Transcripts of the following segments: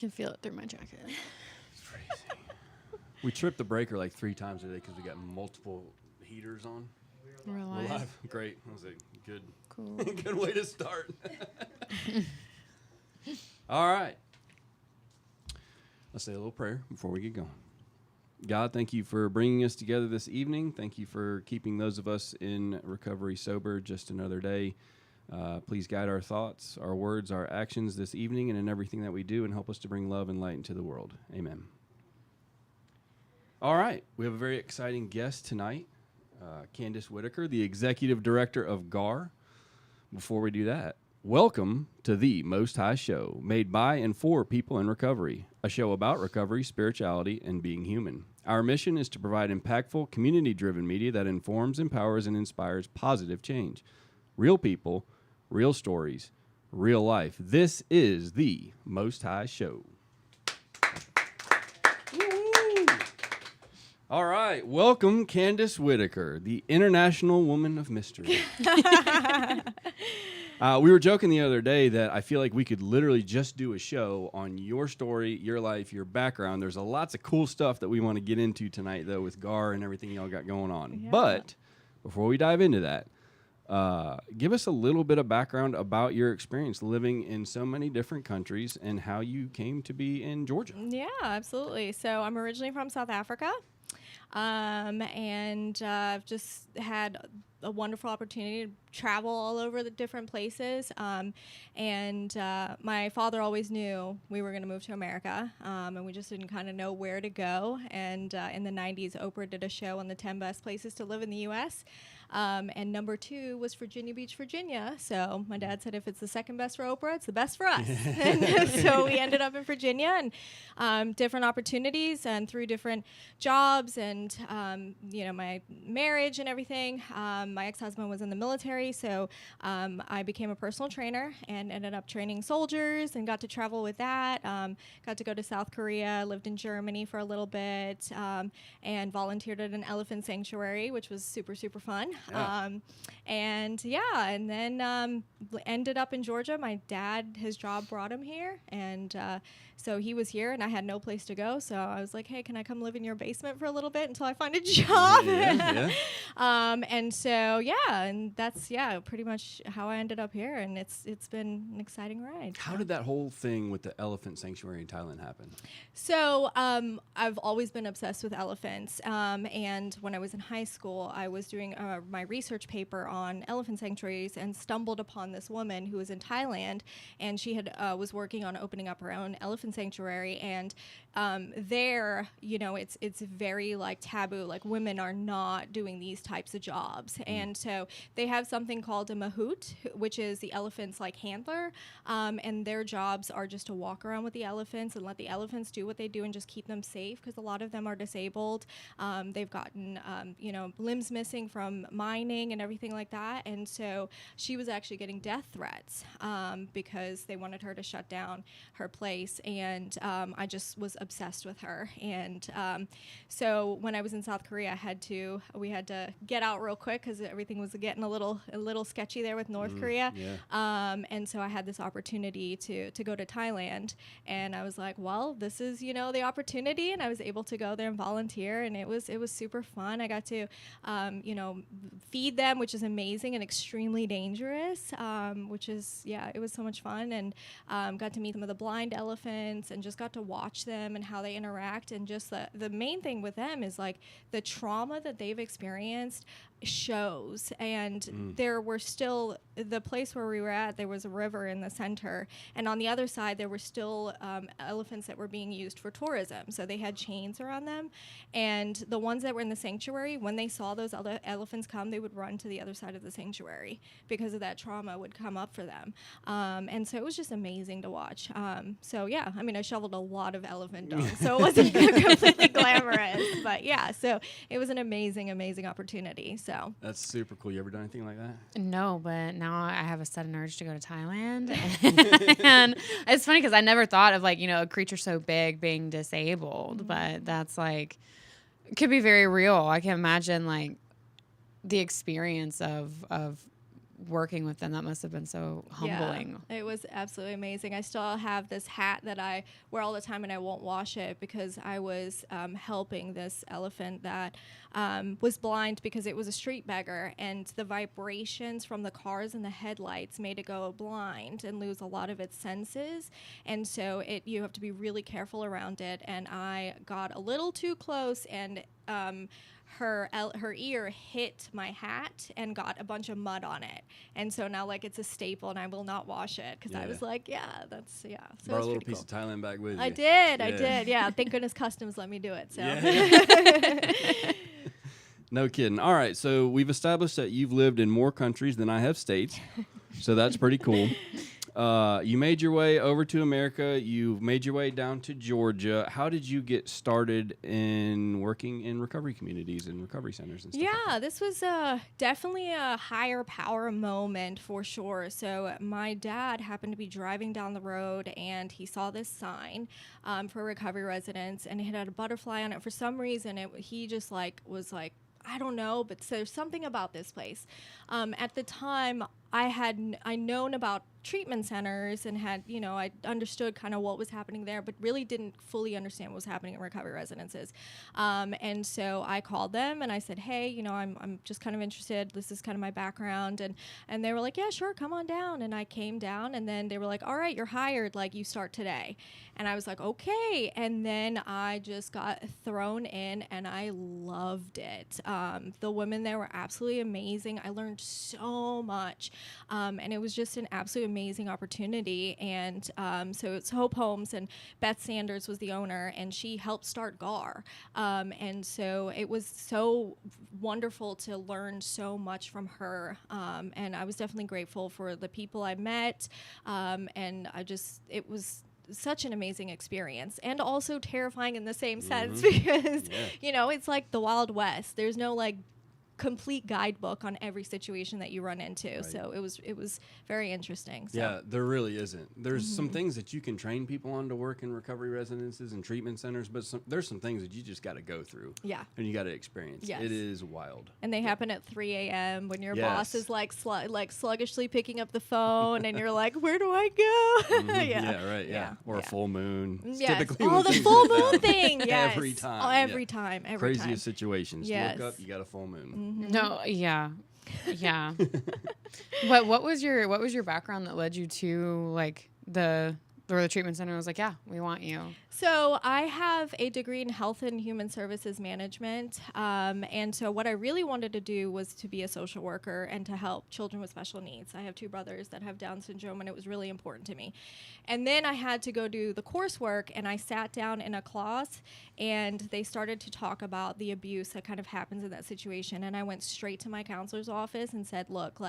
Can feel it through my jacket. It's crazy. We tripped the breaker like 3 times today because we got multiple heaters on. We're We're alive. live. Great. That was a good, Cool. good way to start. All right. Let's say a little prayer before we get going. God, thank you for bringing us together this evening. Thank you for keeping those of us in recovery sober just another day. Please guide our thoughts, our words, our actions this evening and in everything that we do, and help us to bring love and light into the world. Amen. All right. We have a very exciting guest tonight, Candice Whitaker, the Executive Director of GARR. Before we do that, welcome to The Most High Show, made by and for people in recovery, a show about recovery, spirituality, and being human. Our mission is to provide impactful, community-driven media that informs, empowers, and inspires positive change. Real people, real stories, real life. This is The Most High Show. Woo! All right, welcome Candice Whitaker, the International Woman of Mystery. We were joking the other day that I feel like we could literally just do a show on your story, your life, your background. There's lots of cool stuff that we want to get into tonight, though, with GARR and everything y'all got going on. Yeah. But before we dive into that, give us a little bit of background about your experience living in so many different countries and how you came to be in Georgia. Yeah, absolutely. So I'm originally from South Africa, and I've just had a wonderful opportunity to travel all over the different places. And my father always knew we were going to move to America, and we just didn't kind of know where to go. And in the 90s, Oprah did a show on the 10 best places to live in the U.S., and number 2 was Virginia Beach, Virginia. So my dad said, if it's the second best for Oprah, it's the best for us. And so we ended up in Virginia, and different opportunities and through different jobs and, my marriage and everything. My ex-husband was in the military, so I became a personal trainer and ended up training soldiers and got to travel with that. Got to go to South Korea, lived in Germany for a little bit, and volunteered at an elephant sanctuary, which was super, super fun. Yeah. And then ended up in Georgia. My dad, his job brought him here, and so he was here, and I had no place to go. So I was like, "Hey, can I come live in your basement for a little bit until I find a job?" Yeah. And so and that's pretty much how I ended up here, and it's been an exciting ride. How did that whole thing with the elephant sanctuary in Thailand happen? So I've always been obsessed with elephants, and when I was in high school, I was doing my research paper on elephant sanctuaries and stumbled upon this woman who was in Thailand, and she had was working on opening up her own elephant sanctuary, and there, it's very like taboo, like women are not doing these types of jobs, and so they have something called a mahout, which is the elephant's like handler, and their jobs are just to walk around with the elephants and let the elephants do what they do and just keep them safe, because a lot of them are disabled. They've gotten limbs missing from mining and everything like that, and so she was actually getting death threats because they wanted her to shut down her place, and I just was obsessed with her. And so when I was in South Korea, we had to get out real quick because everything was getting a little sketchy there with North Korea. Yeah. And so I had this opportunity to go to Thailand, and I was like, well, this is the opportunity, and I was able to go there and volunteer, and it was super fun. I got to feed them, which is amazing and extremely dangerous, which is it was so much fun, and got to meet some of the blind elephants and just got to watch them and how they interact, and just the main thing with them is like the trauma that they've experienced shows. And there were still, the place where we were at, there was a river in the center, and on the other side there were still elephants that were being used for tourism, so they had chains around them, and the ones that were in the sanctuary, when they saw those other elephants come, they would run to the other side of the sanctuary because of that trauma would come up for them. And so it was just amazing to watch. I shoveled a lot of elephant dung, so it wasn't completely glamorous, but so it was an amazing opportunity. So That's super cool. You ever done anything like that? No, but now I have a sudden urge to go to Thailand. And it's funny because I never thought of a creature so big being disabled, but that's it could be very real. I can imagine the experience of working with them. That must have been so humbling. Yeah, it was absolutely amazing. I still have this hat that I wear all the time, and I won't wash it because I was helping this elephant that was blind because it was a street beggar, and the vibrations from the cars and the headlights made it go blind and lose a lot of its senses. And so you have to be really careful around it. And I got a little too close, and her ear hit my hat and got a bunch of mud on it. And so now, like, it's a staple, and I will not wash it because I was like, that's. So brought a little piece of Thailand back with you. I did. Yeah. Thank goodness Customs let me do it. So. Yeah. No kidding. All right. So we've established that you've lived in more countries than I have states. So that's pretty cool. You made your way over to America. You've made your way down to Georgia. How did you get started in working in recovery communities and recovery centers and stuff? Yeah, this was definitely a higher power moment for sure. So my dad happened to be driving down the road, and he saw this sign for recovery residents, and it had a butterfly on it. For some reason, he just was like, I don't know, but there's something about this place. At the time, I known about treatment centers and had, I understood kind of what was happening there, but really didn't fully understand what was happening in recovery residences. And so I called them and I said, hey, I'm just kind of interested. This is kind of my background. And they were like, yeah, sure, come on down. And I came down, and then they were like, all right, you're hired. Like, you start today. And I was like, okay. And then I just got thrown in, and I loved it. The women there were absolutely amazing. I learned so much. And it was just an absolute amazing opportunity. And so it's Hope Holmes, and Beth Sanders was the owner, and she helped start GARR. And so it was so wonderful to learn so much from her. And I was definitely grateful for the people I met. And it was such an amazing experience, and also terrifying in the same sense, because, it's like the Wild West. There's no complete guidebook on every situation that you run into. Right. So it was very interesting. So. Yeah, there really isn't. There's some things that you can train people on to work in recovery residences and treatment centers, but there's some things that you just got to go through. Yeah. And you got to experience. Yes. It is wild. And they happen at 3 a.m. when your boss is sluggishly picking up the phone, and you're like, where do I go? Yeah, right. Yeah. Or a full moon. Yes. Typically the full moon thing. Yes. Every time. Oh, every time. Craziest situations. Yes. You look up, you got a full moon. No, yeah. What was your background that led you to the treatment center was like, yeah, we want you? So I have a degree in health and human services management. And so what I really wanted to do was to be a social worker and to help children with special needs. I have 2 brothers that have Down syndrome, and it was really important to me. And then I had to go do the coursework, and I sat down in a class, and they started to talk about the abuse that kind of happens in that situation. And I went straight to my counselor's office and said, look,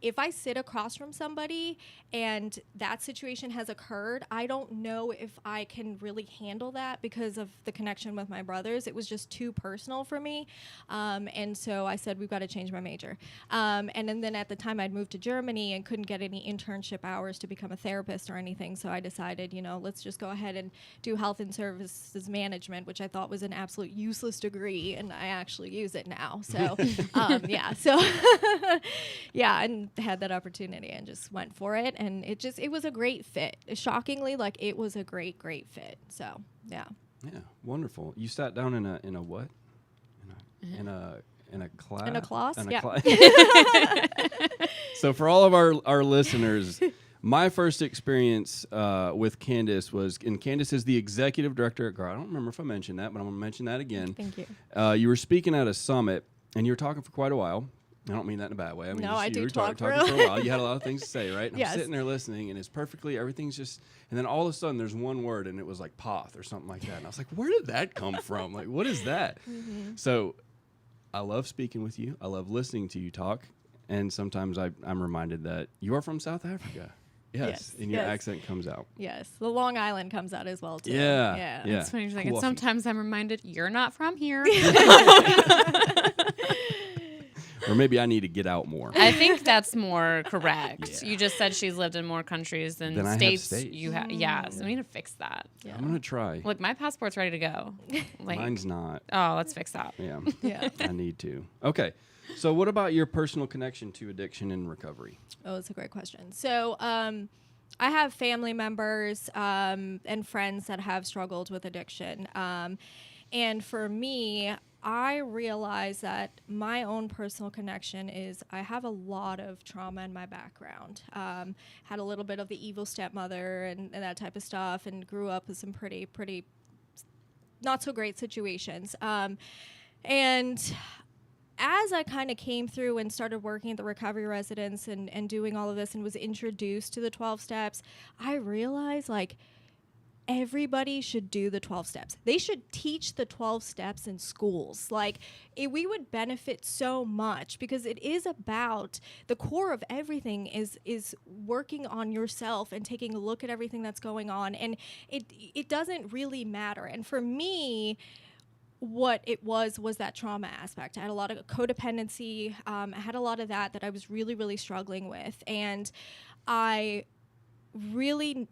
if I sit across from somebody and that situation has occurred, I don't know if I can really handle that because of the connection with my brothers. It was just too personal for me. And so I said, we've got to change my major. And then at the time I'd moved to Germany and couldn't get any internship hours to become a therapist or anything. So I decided, let's just go ahead and do health and services management, which I thought was an absolute useless degree. And I actually use it now. So, and had that opportunity and just went for it. And it was a great fit. Shockingly, it was a great fit. So, yeah. Yeah, wonderful. You sat down in a what? In a class? In a class, yeah. So for all of our listeners, my first experience with Candice was, and Candice is the executive director at GARR. I don't remember if I mentioned that, but I'm going to mention that again. Thank you. You were speaking at a summit, and you were talking for quite a while. I don't mean that in a bad way. I mean, no, I do you were talking for a while. You had a lot of things to say, right? And yes. I'm sitting there listening, and everything's just, and then all of a sudden there's one word, and it was like poth or something like that. And I was like, where did that come from? What is that? So I love speaking with you. I love listening to you talk. And sometimes I'm reminded that you are from South Africa. Yes. And your accent comes out. Yes. The Long Island comes out as well, too. Yeah. It's funny. Like, and sometimes I'm reminded you're not from here. Or maybe I need to get out more. I think that's more correct. Yeah. You just said she's lived in more countries than Then I have states. states. You have, yeah. So we need to fix that. Yeah. I'm going to try. Look, my passport's ready to go. Like, Mine's not. oh, let's fix that. Yeah. Yeah. I need to. Okay. So what about your personal connection to addiction and recovery? Oh, it's a great question. So, I have family members and friends that have struggled with addiction. And for me, I realize that my own personal connection is I have a lot of trauma in my background. Had a little bit of the evil stepmother and that type of stuff, and grew up with some pretty not so great situations. And as I kind of came through and started working at the recovery residence and doing all of this and was introduced to the 12 steps, I realized like everybody should do the 12 steps. They should teach the 12 steps in schools. Like we would benefit so much because it is about the core of everything is working on yourself and taking a look at everything that's going on. And it doesn't really matter. And for me, what it was that trauma aspect. I had a lot of codependency. I had a lot of that I was really, really struggling with. And I really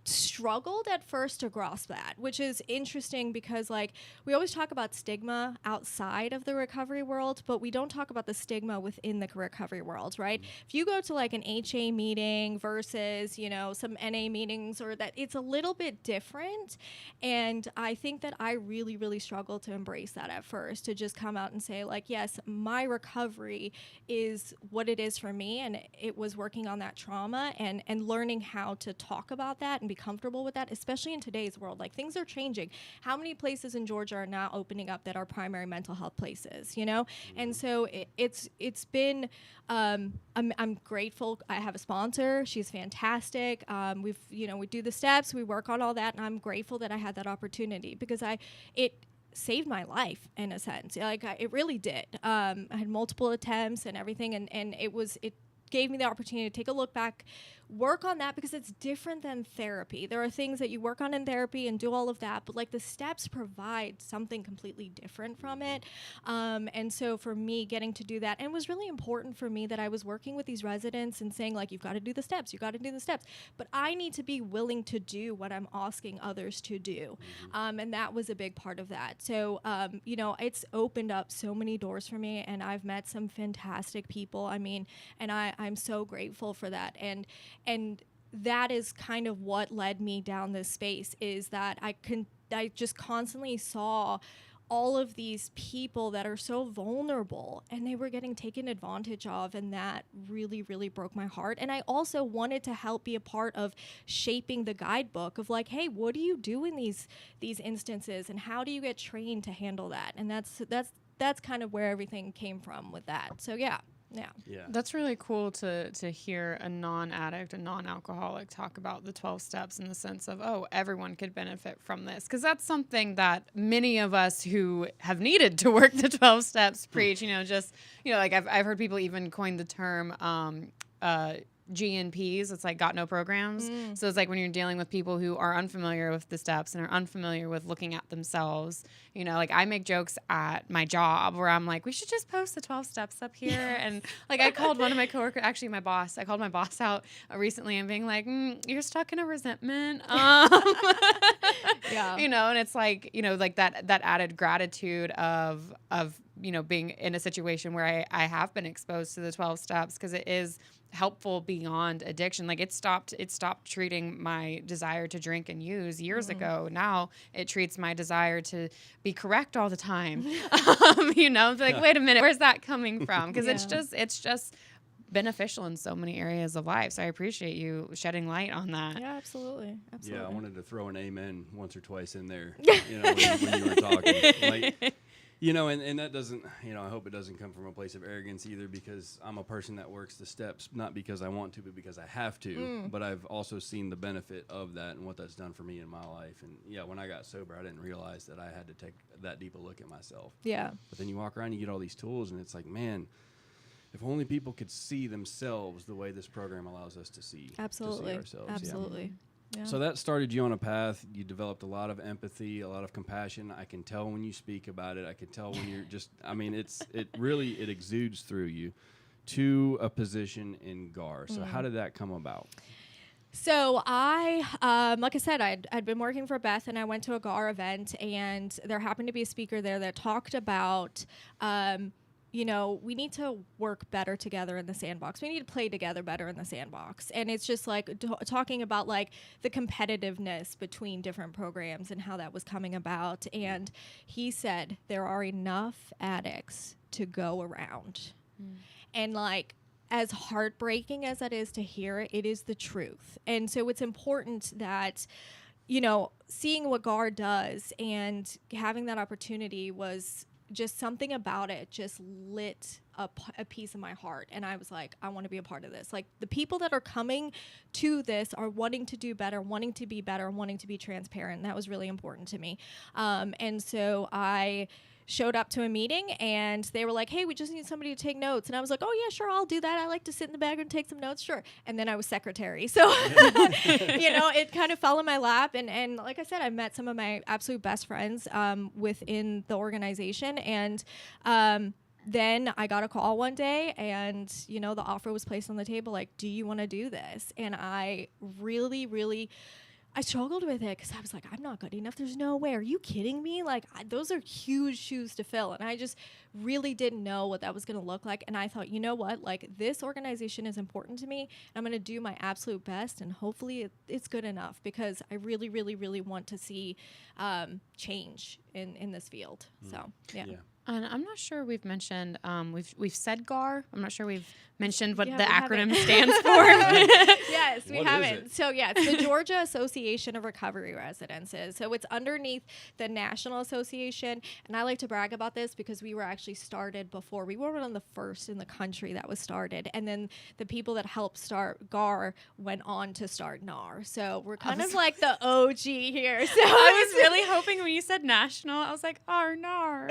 struggled at first to grasp that, which is interesting because like we always talk about stigma outside of the recovery world, but we don't talk about the stigma within the recovery world, right? If you go to like an HA meeting versus, you know, some NA meetings or that, it's a little bit different. And I think that I really, really struggled to embrace that at first, to just come out and say like, yes, my recovery is what it is for me. And it was working on that trauma and learning how to talk about that and be comfortable with that, especially in today's world. Like things are changing. How many places in Georgia are now opening up that are primary mental health places, you know? And so it's been, I'm grateful. I have a sponsor. She's fantastic. We do the steps, we work on all that. And I'm grateful that I had that opportunity because it saved my life in a sense. Like it really did. I had multiple attempts and everything. And it gave me the opportunity to take a look back, work on that because it's different than therapy. There are things that you work on in therapy and do all of that, but like the steps provide something completely different from it. And so for me, getting to do that, and it was really important for me that I was working with these residents and saying like, you've got to do the steps, but I need to be willing to do what I'm asking others to do. And that was a big part of that. So, it's opened up so many doors for me, and I've met some fantastic people. I mean, and I'm so grateful for that. And that is kind of what led me down this space, is that I just constantly saw all of these people that are so vulnerable and they were getting taken advantage of, and that really, really broke my heart. And I also wanted to help be a part of shaping the guidebook of like, hey, what do you do in these instances and how do you get trained to handle that? And that's kind of where everything came from with that. So yeah. That's really cool to hear a non-addict, a non-alcoholic talk about the 12 steps in the sense of, oh, everyone could benefit from this. Because that's something that many of us who have needed to work the 12 steps preach, like I've heard people even coin the term GNPs. It's like got no programs. So it's like when you're dealing with people who are unfamiliar with the steps and are unfamiliar with looking at themselves, like I make jokes at my job where I'm like, we should just post the 12 steps up here. And like I called one of my coworkers, actually my boss, I called my boss out recently and being like, you're stuck in a resentment. Yeah. And it's like, like that added gratitude of being in a situation where I have been exposed to the 12 steps, because it is helpful beyond addiction. Like it stopped treating my desire to drink and use years ago. Now it treats my desire to be correct all the time. It's like, wait a minute, where's that coming from? Because it's just beneficial in so many areas of life. So I appreciate you shedding light on that. Yeah, absolutely. Yeah, I wanted to throw an amen once or twice in there, when you were talking. Like, and that doesn't, I hope it doesn't come from a place of arrogance either, because I'm a person that works the steps, not because I want to, but because I have to. But I've also seen the benefit of that and what that's done for me in my life. And when I got sober, I didn't realize that I had to take that deep a look at myself. Yeah. But then you walk around, you get all these tools, and it's like, man, if only people could see themselves the way this program allows us to see. Absolutely. To see ourselves. Absolutely. Yeah. So that started you on a path. You developed a lot of empathy, a lot of compassion. I can tell when you speak about it. I can tell when you're just, I mean, it really exudes through you to a position in GARR. So how did that come about? So I, like I said, I'd been working for Beth, and I went to a GARR event, and there happened to be a speaker there that talked about, you know, we need to work better together in the sandbox. We need to play together better in the sandbox. And it's just like talking about like the competitiveness between different programs and how that was coming about. And he said there are enough addicts to go around. And like, as heartbreaking as that is to hear, it is the truth. And so it's important that, you know, seeing what GARR does and having that opportunity was just something about it just lit up a piece of my heart. And I was like, I want to be a part of this. Like, the people that are coming to this are wanting to do better, wanting to be better, wanting to be transparent. And that was really important to me. And so I showed up to a meeting, and they were like, hey, we just need somebody to take notes. And I was like, oh yeah, sure, I'll do that. I like to sit in the back and take some notes. Sure. And then I was secretary. So, you know, it kind of fell in my lap. And like I said, I met some of my absolute best friends within the organization. And then I got a call one day, and, you know, the offer was placed on the table, like, do you want to do this? And I really I struggled with it because I was like, I'm not good enough. There's no way. Are you kidding me? Like, those are huge shoes to fill. And I just really didn't know what that was going to look like. And I thought, you know what? Like, this organization is important to me. I'm going to do my absolute best. And hopefully it's good enough, because I really want to see change in this field. So, yeah. And I'm not sure we've mentioned, we've said GARR. I'm not sure we've mentioned what Yeah, the we acronym haven't. stands for. Yes, we What is haven't. it? So yeah, it's the Georgia Association of Recovery Residences. So it's underneath the National Association. And I like to brag about this because we were actually started before. We were one of the first in the country that was started. And then the people that helped start GARR went on to start NAR. So we're kind of like the OG here. So I was really hoping when you said national, I was like, NAR.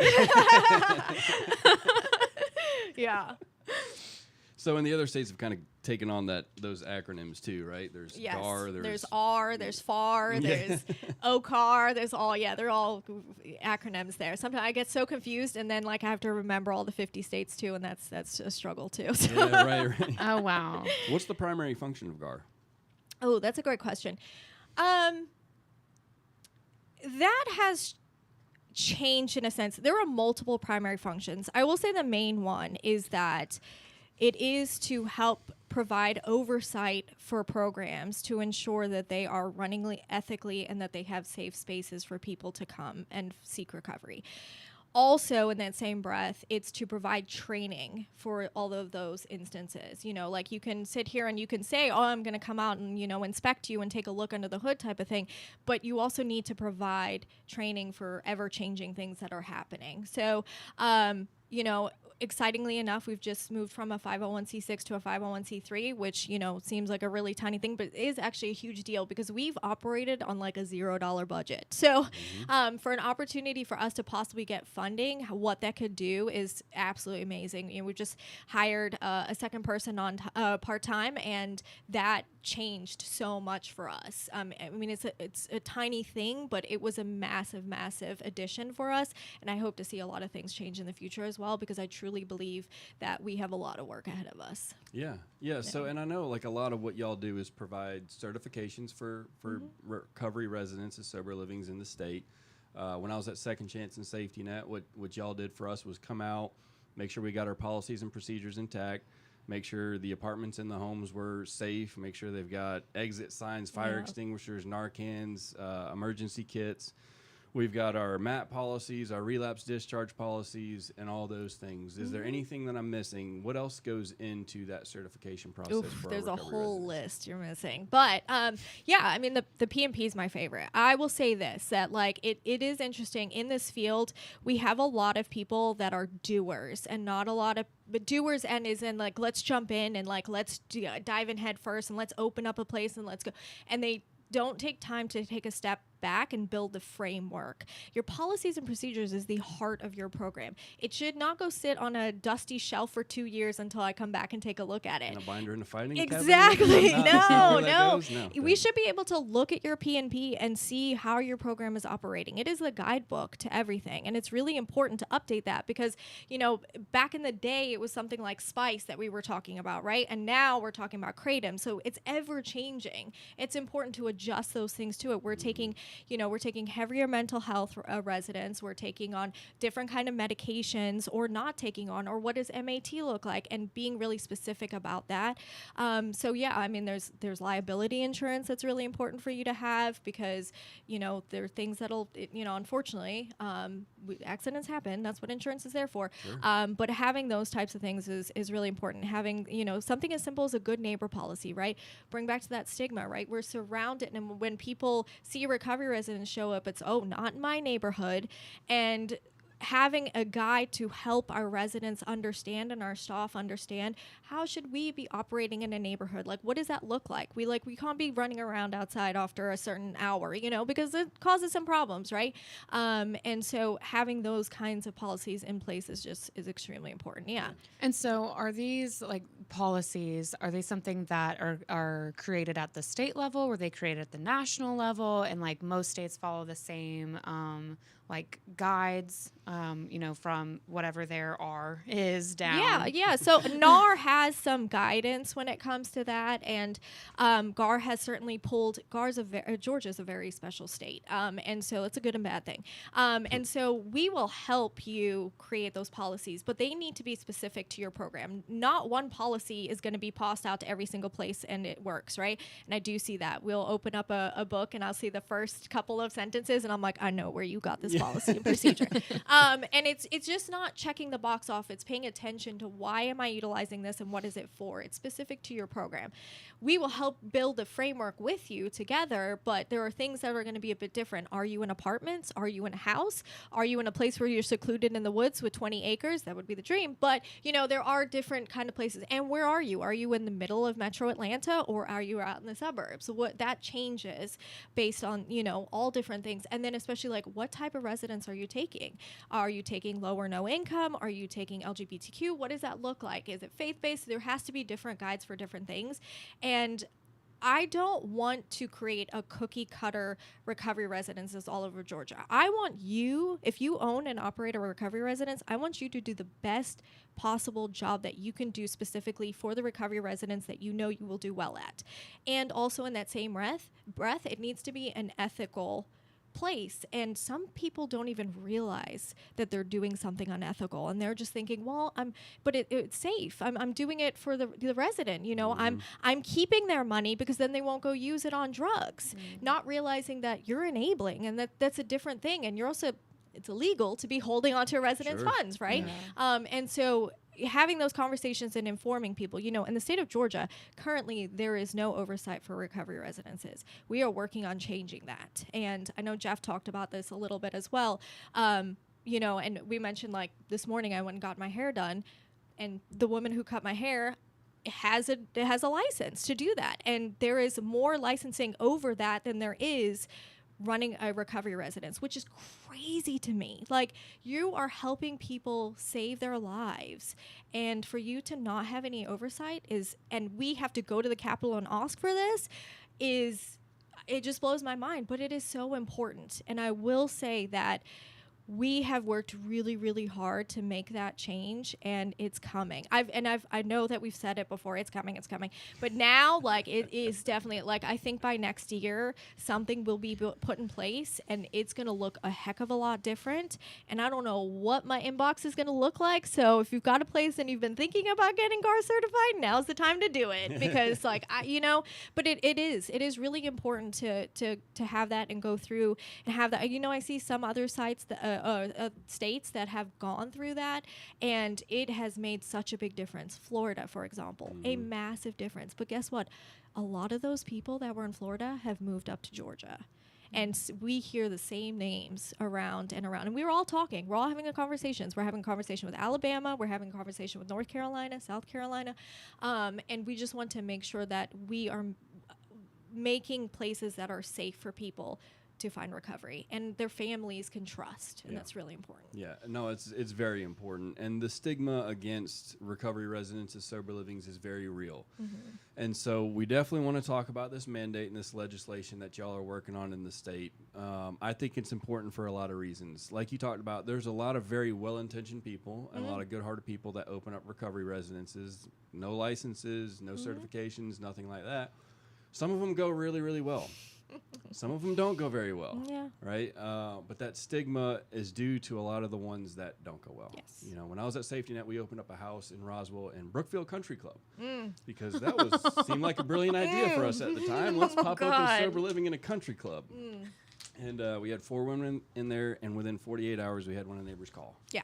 yeah. So, and the other states have kind of taken on those acronyms too, right? There's Yes. GARR, There's R, there's FAR, Yeah. there's OCAR, there's all, they're all acronyms there. Sometimes I get so confused, and then like I have to remember all the 50 states too, and that's a struggle too. So. Yeah, right. Oh, wow. What's the primary function of GARR? Oh, that's a great question. That has changed in a sense. There are multiple primary functions. I will say the main one is that it is to help provide oversight for programs to ensure that they are running ethically and that they have safe spaces for people to come and seek recovery. Also, in that same breath, it's to provide training for all of those instances. You know, like, you can sit here and you can say, oh, I'm going to come out and, you know, inspect you and take a look under the hood type of thing. But you also need to provide training for ever-changing things that are happening. So, you know, excitingly enough, we've just moved from a 501c6 to a 501c3, which, you know, seems like a really tiny thing, but it is actually a huge deal because we've operated on like a $0 budget. So for an opportunity for us to possibly get funding, what that could do is absolutely amazing. You know, we just hired a second person on part-time, and that changed so much for us. I mean, it's a tiny thing, but it was a massive addition for us. And I hope to see a lot of things change in the future as well, because I truly believe that we have a lot of work ahead of us. Yeah. So, and I know like a lot of what y'all do is provide certifications for recovery residents of sober livings in the state. When I was at Second Chance and Safety Net, what y'all did for us was come out, make sure we got our policies and procedures intact, make sure the apartments and the homes were safe, make sure they've got exit signs, fire extinguishers, Narcans, emergency kits. We've got our MAT policies, our relapse discharge policies, and all those things. Is there anything that I'm missing? What else goes into that certification process? Oof, there's a whole residents? list you're missing. But yeah, I mean, the PMP is my favorite. I will say this, that like it is interesting in this field. We have a lot of people that are doers and not a lot of doers, and is in like, let's jump in and like, let's dive in head first and let's open up a place and let's go. And they don't take time to take a step back and build the framework. Your policies and procedures is the heart of your program. It should not go sit on a dusty shelf for 2 years until I come back and take a look at it. And a binder in the filing Exactly. cabinet? No. No. We should be able to look at your P&P and see how your program is operating. It is the guidebook to everything. And it's really important to update that because, back in the day, it was something like Spice that we were talking about, right? And now we're talking about Kratom. So it's ever changing. It's important to adjust those things to it. We're taking heavier mental health residents. We're taking on different kind of medications or not taking on, or what does MAT look like, and being really specific about that. There's liability insurance that's really important for you to have because, there are things that'll, unfortunately, accidents happen. That's what insurance is there for. Sure. But having those types of things is really important. Having, something as simple as a good neighbor policy, right? Bring back to that stigma, right? We're surrounded, and when people see a recovery resident show up, it's, oh, not in my neighborhood. And having a guide to help our residents understand and our staff understand how should we be operating in a neighborhood, like what does that look like? We can't be running around outside after a certain hour, because it causes some problems, right? And so having those kinds of policies in place is extremely important. Yeah. And so are these policies, are they something that are created at the state level? Were they created at the national level? And most states follow the same guides, from whatever their R is down. Yeah. So NAR has some guidance when it comes to that, and GARR has certainly pulled. Georgia's a very special state, and so it's a good and bad thing. And so we will help you create those policies, but they need to be specific to your program. Not one policy is going to be passed out to every single place and it works, right? And I do see that. We'll open up a book and I'll see the first couple of sentences and I'm like, I know where you got this policy and procedure. And it's just not checking the box off. It's paying attention to why am I utilizing this and what is it for? It's specific to your program. We will help build a framework with you together, but there are things that are going to be a bit different. Are you in apartments? Are you in a house? Are you in a place where you're secluded in the woods with 20 acres? That would be the dream. But, there are different kind of places. And where are you? Are you in the middle of metro Atlanta or are you out in the suburbs? So what that changes based on, all different things. And then especially what type of residents are you taking? Are you taking low or no income? Are you taking LGBTQ? What does that look like? Is it faith-based? There has to be different guides for different things. And I don't want to create a cookie cutter recovery residences all over Georgia. I want you, if you own and operate a recovery residence, I want you to do the best possible job that you can do specifically for the recovery residents that you will do well at. And also in that same breath, it needs to be an ethical place, and some people don't even realize that they're doing something unethical, and they're just thinking, well, it's safe. I'm doing it for the resident. I'm keeping their money because then they won't go use it on drugs. Not realizing that you're enabling, and that's a different thing, and you're also, it's illegal to be holding onto a resident's funds, right? Yeah. And so having those conversations and informing people, in the state of Georgia, currently there is no oversight for recovery residences. We are working on changing that. And I know Jeff talked about this a little bit as well. And we mentioned this morning I went and got my hair done, and the woman who cut my hair has a license to do that. And there is more licensing over that than there is running a recovery residence, which is crazy to me. You are helping people save their lives, and for you to not have any oversight and we have to go to the Capitol and ask for this it just blows my mind, but it is so important. And I will say that we have worked really, really hard to make that change, and it's coming. I know that we've said it before. It's coming. But now, it is definitely I think by next year something will be put in place, and it's gonna look a heck of a lot different. And I don't know what my inbox is gonna look like. So if you've got a place and you've been thinking about getting GARR certified, now's the time to do it, because But it is really important to have that and go through and have that. I see some other sites that. States that have gone through that, and it has made such a big difference. Florida, for example, a massive difference. But guess what? A lot of those people that were in Florida have moved up to Georgia. And we hear the same names around and around. And we're all talking. We're all having conversations. We're having a conversation with Alabama. We're having a conversation with North Carolina, South Carolina. And we just want to make sure that we are making places that are safe for people to find recovery, and their families can trust, and that's really important. Yeah, no, it's very important, and the stigma against recovery residents as sober livings is very real. And so we definitely want to talk about this mandate and this legislation that y'all are working on in the state. I think it's important for a lot of reasons. Like you talked about, there's a lot of very well-intentioned people and a lot of good-hearted people that open up recovery residences, no licenses, no certifications, nothing like that. Some of them go really, really well. Some of them don't go very well, right? But that stigma is due to a lot of the ones that don't go well. Yes. You know, when I was at Safety Net, we opened up a house in Roswell in Brookfield Country Club because that was seemed like a brilliant idea for us at the time. Let's pop open sober living in a country club. And we had 4 women in there, and within 48 hours, we had one of the neighbors call. Yeah.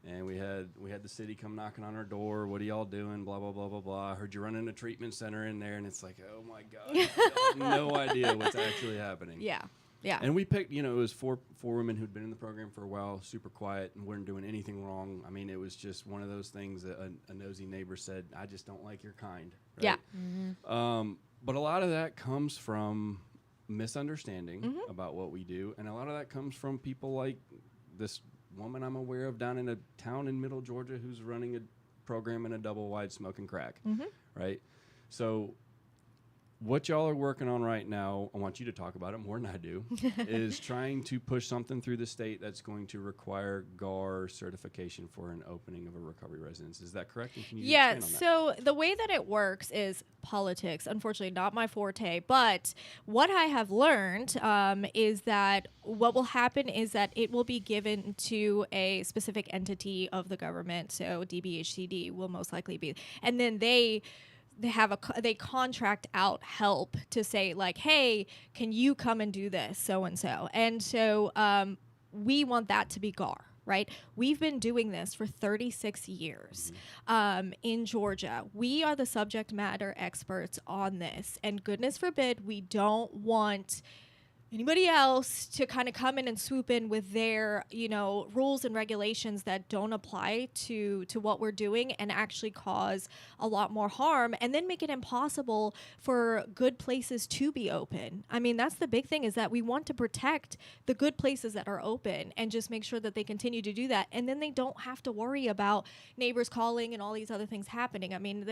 And we had the city come knocking on our door. What are y'all doing? Blah, blah, blah, blah, blah. I heard you running a treatment center in there. And it's like, oh, my God. I have no idea what's actually happening. Yeah. Yeah. And we picked, it was four women who'd been in the program for a while, super quiet, and weren't doing anything wrong. I mean, it was just one of those things that a nosy neighbor said, I just don't like your kind. Right? Yeah. But a lot of that comes from misunderstanding about what we do. And a lot of that comes from people like this woman I'm aware of down in a town in middle Georgia who's running a program in a double wide smoking crack, right? So what y'all are working on right now, I want you to talk about it more than I do, is trying to push something through the state that's going to require GARR certification for an opening of a recovery residence. Is that correct? And can you expand on that? So the way that it works is politics. Unfortunately, not my forte. But what I have learned is that what will happen is that it will be given to a specific entity of the government. So DBHCD will most likely be. And then they contract out help to say like, hey, can you come and do this so and so. And so we want that to be GARR, right? We've been doing this for 36 years in Georgia. We are the subject matter experts on this, and goodness forbid we don't want anybody else to kind of come in and swoop in with their, rules and regulations that don't apply to what we're doing and actually cause a lot more harm, and then make it impossible for good places to be open. I mean, that's the big thing, is that we want to protect the good places that are open and just make sure that they continue to do that. And then they don't have to worry about neighbors calling and all these other things happening. I mean,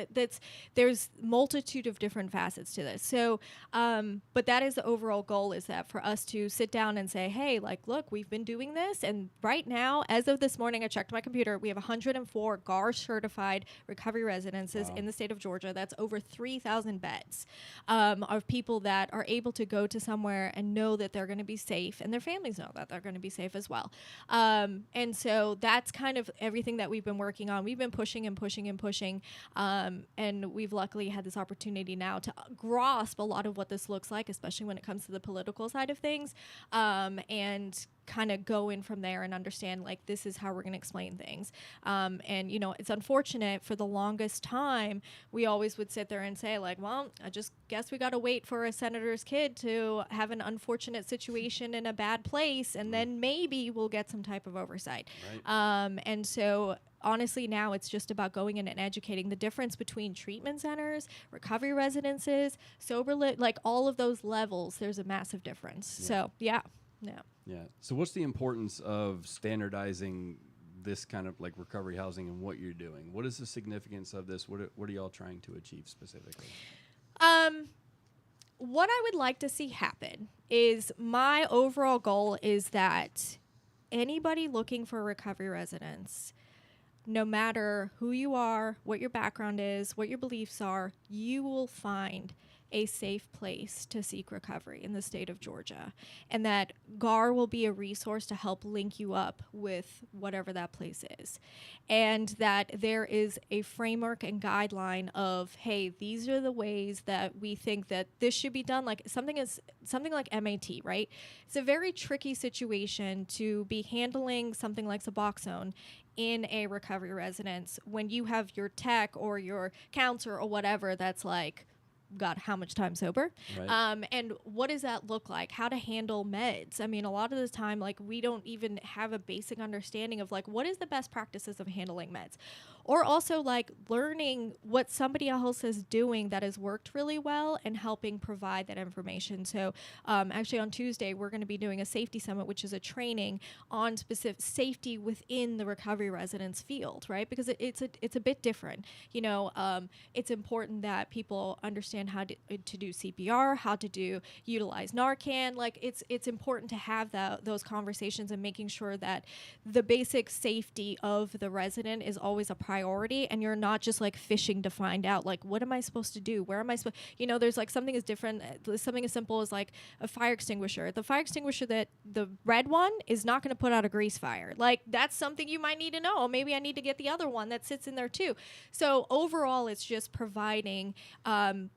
there's multitude of different facets to this. So, but that is the overall goal, is that for us to sit down and say, hey, like, look, we've been doing this. And right now, as of this morning, I checked my computer, we have 104 GARR certified recovery residences in the state of Georgia. That's over 3,000 beds of people that are able to go to somewhere and know that they're going to be safe, and their families know that they're going to be safe as well. And so that's kind of everything that we've been working on. We've been pushing and pushing and pushing. And we've luckily had this opportunity now to grasp a lot of what this looks like, especially when it comes to the political side of things, and kind of go in from there and understand, like, this is how we're going to explain things. And, it's unfortunate. For the longest time, we always would sit there and say, like, well, I just guess we got to wait for a senator's kid to have an unfortunate situation in a bad place, and then maybe we'll get some type of oversight. Right. And so honestly, now it's just about going in and educating the difference between treatment centers, recovery residences, like all of those levels. There's a massive difference. Yeah. So, yeah. So what's the importance of standardizing this kind of like recovery housing and what you're doing? What is the significance of this? What are y'all trying to achieve specifically? What I would like to see happen is, my overall goal is that anybody looking for a recovery residence, no matter who you are, what your background is, what your beliefs are, you will find a safe place to seek recovery in the state of Georgia, and that GARR will be a resource to help link you up with whatever that place is, and that there is a framework and guideline of, hey, these are the ways that we think that this should be done. Like something like MAT, right? It's a very tricky situation to be handling something like Suboxone in a recovery residence when you have your tech or your counselor or whatever that's like, got how much time sober. Right. And what does that look like? How to handle meds? I mean, a lot of the time, like, we don't even have a basic understanding of like what is the best practices of handling meds, or also like learning what somebody else is doing that has worked really well and helping provide that information. So actually on Tuesday, we're going to be doing a safety summit, which is a training on specific safety within the recovery residence field, right? Because it's a bit different. You know, it's important that people understand how to do CPR, how to utilize Narcan. Like it's important to have those conversations and making sure that the basic safety of the resident is always a priority, and you're not just like fishing to find out like what am I supposed to do, where am I supposed, you know, there's like something as different, something as simple as like a fire extinguisher. The fire extinguisher, that the red one is not going to put out a grease fire. Like that's something you might need to know. Maybe I need to get the other one that sits in there too. So overall, it's just providing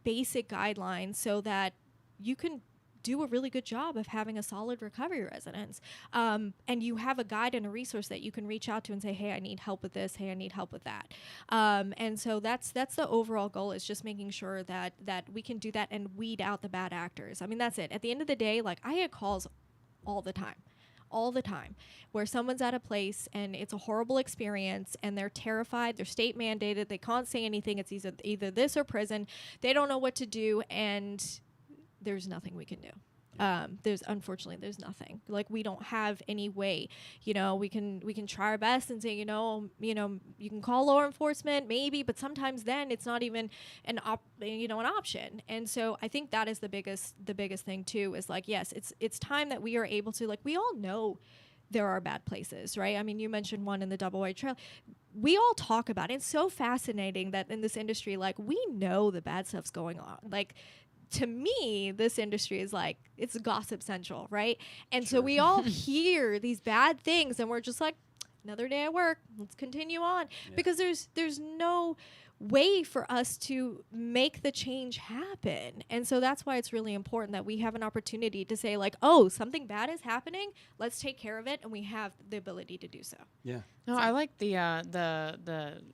basic guidelines so that you can do a really good job of having a solid recovery residence. And you have a guide and a resource that you can reach out to and say, hey, I need help with this. Hey, I need help with that. And so that's the overall goal, is just making sure that we can do that and weed out the bad actors. I mean, that's it. At the end of the day, like I get calls all the time where someone's at a place and it's a horrible experience and they're terrified, they're state mandated, they can't say anything. It's either this or prison. They don't know what to do, and there's nothing we can do. Unfortunately there's nothing. Like we don't have any way. You know, we can try our best and say, you know, you can call law enforcement maybe, but sometimes then it's not even an option. And so I think that is the biggest thing too, is like, yes, it's time that we are able to, like, we all know there are bad places, right? I mean, you mentioned one in the Double White Trail. We all talk about it. It's so fascinating that in this industry, like, we know the bad stuff's going on. Like, to me, this industry is like, it's gossip central, right? And so we all hear these bad things and we're just like, another day at work, let's continue on. Because there's no way for us to make the change happen. And so that's why it's really important that we have an opportunity to say like, oh, something bad is happening, let's take care of it, and we have the ability to do so. Yeah. No, I like the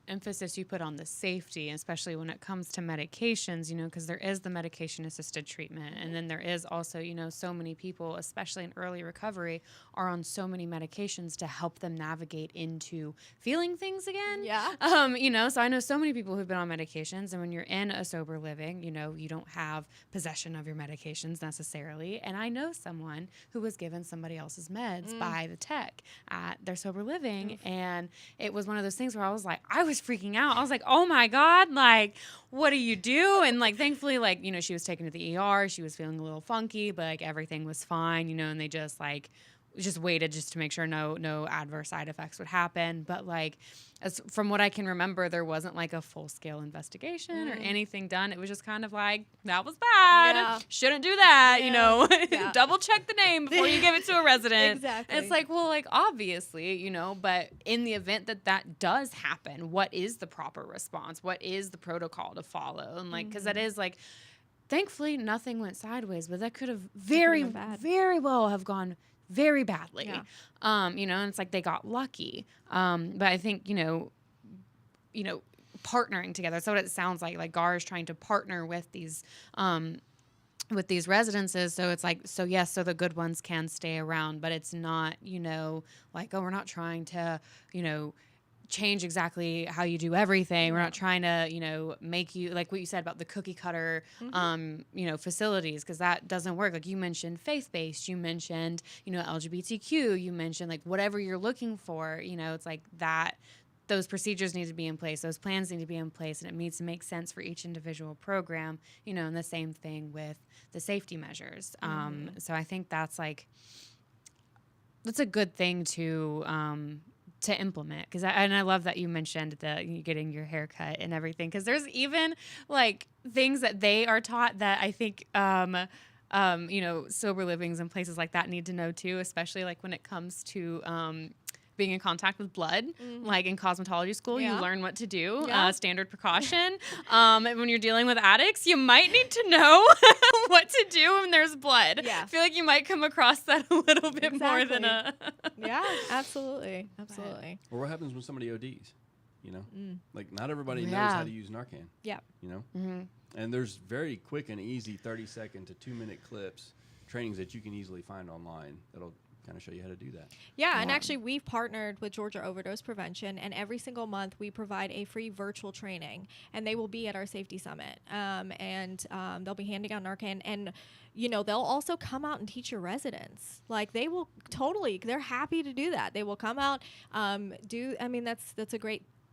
emphasis you put on the safety, especially when it comes to medications, you know, because there is the medication-assisted treatment. And then there is also, you know, so many people, especially in early recovery, are on so many medications to help them navigate into feeling things again. Yeah. You know, so I know so many people who've been on medications, and when you're in a sober living, you know, you don't have possession of your medications necessarily. And I know someone who was given somebody else's meds by the tech at their sober living. And it was one of those things where I was freaking out. I was like, oh my God, like, what do you do? And like, thankfully, like, you know, she was taken to the ER. She was feeling a little funky, but like everything was fine, you know, and they just waited just to make sure no adverse side effects would happen. But like, as from what I can remember, there wasn't like a full scale investigation or anything done. It was just kind of like, that was bad. Yeah. Shouldn't do that, you know. Yeah. Double check the name before you give it to a resident. Exactly. And it's like, well, like obviously, you know, but in the event that does happen, what is the proper response? What is the protocol to follow? And like, because that is like, thankfully nothing went sideways, but that could have very well have gone very badly. You know, and it's like they got lucky. But I think, you know, partnering together. That's what it sounds like GARR is trying to partner with these residences. So it's like, so yes, so the good ones can stay around, but it's not, you know, like, oh, we're not trying to, you know, change exactly how you do everything. We're not trying to, you know, make you, like what you said about the cookie cutter, you know, facilities, because that doesn't work. Like you mentioned faith-based, you mentioned, you know, LGBTQ, you mentioned like whatever you're looking for, you know, it's like that, those procedures need to be in place, those plans need to be in place, and it needs to make sense for each individual program, you know, and the same thing with the safety measures. So I think that's like, that's a good thing to implement, because I love that you mentioned you getting your hair cut and everything, because there's even like things that they are taught that I think you know, sober livings and places like that need to know too, especially like when it comes to being in contact with blood. Like in cosmetology school, you learn what to do, standard precaution. When you're dealing with addicts, you might need to know what to do when there's blood. I feel like you might come across that a little bit more than a... Yeah, absolutely. Absolutely. Or what happens when somebody ODs? You know, like not everybody knows Yeah. how to use Narcan. Yeah. You know, and there's very quick and easy 30-second to 2-minute clips trainings that you can easily find online that'll kind of show you how to do that. Yeah, and actually we've partnered with Georgia Overdose Prevention, and every single month we provide a free virtual training, and they will be at our safety summit, and they'll be handing out Narcan, and they'll also come out and teach your residents. Like they will they're happy to do that. They will come out,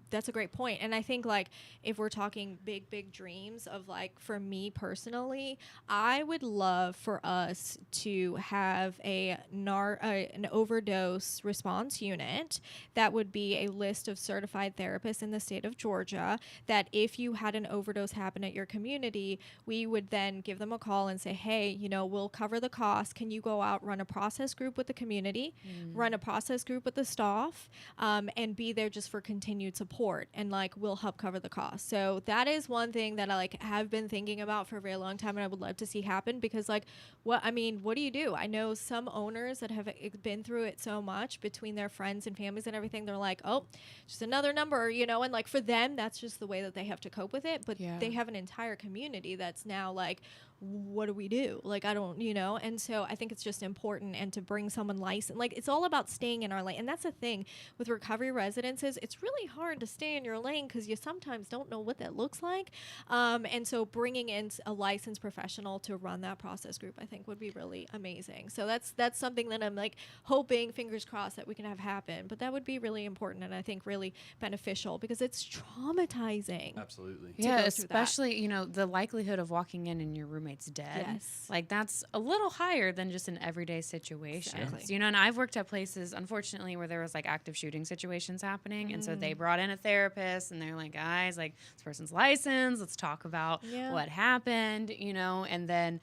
that's a great point. And I think like if we're talking big dreams of like for me personally, I would love for us to have an overdose response unit that would be a list of certified therapists in the state of Georgia, that if you had an overdose happen at your community, we would then give them a call and say, hey, we'll cover the cost. Can you go out, run a process group with the community, run a process group with the staff, and be there just for continued support, and like we'll help cover the cost. So that is one thing that I like have been thinking about for a very long time, and I would love to see happen, because like what do you do? I know some owners that have been through it so much between their friends and families and everything, they're like, oh, just another number, and like for them that's just the way that they have to cope with it. But they have an entire community that's now like, what do we do? Like, I don't, and so I think it's just important, and to bring someone licensed, like it's all about staying in our lane. And that's the thing with recovery residences, it's really hard to stay in your lane because you sometimes don't know what that looks like. And so bringing in a licensed professional to run that process group, I think would be really amazing. So that's something that I'm like hoping, fingers crossed, that we can have happen. But that would be really important, and I think really beneficial, because it's traumatizing. Absolutely. Yeah, especially, the likelihood of walking in and your roommate's dead. Yes. Like that's a little higher than just in everyday situations. Exactly. And I've worked at places, unfortunately, where there was like active shooting situations happening. And so they brought in a therapist, and they're like, guys, like this person's licensed. Let's talk about what happened, and then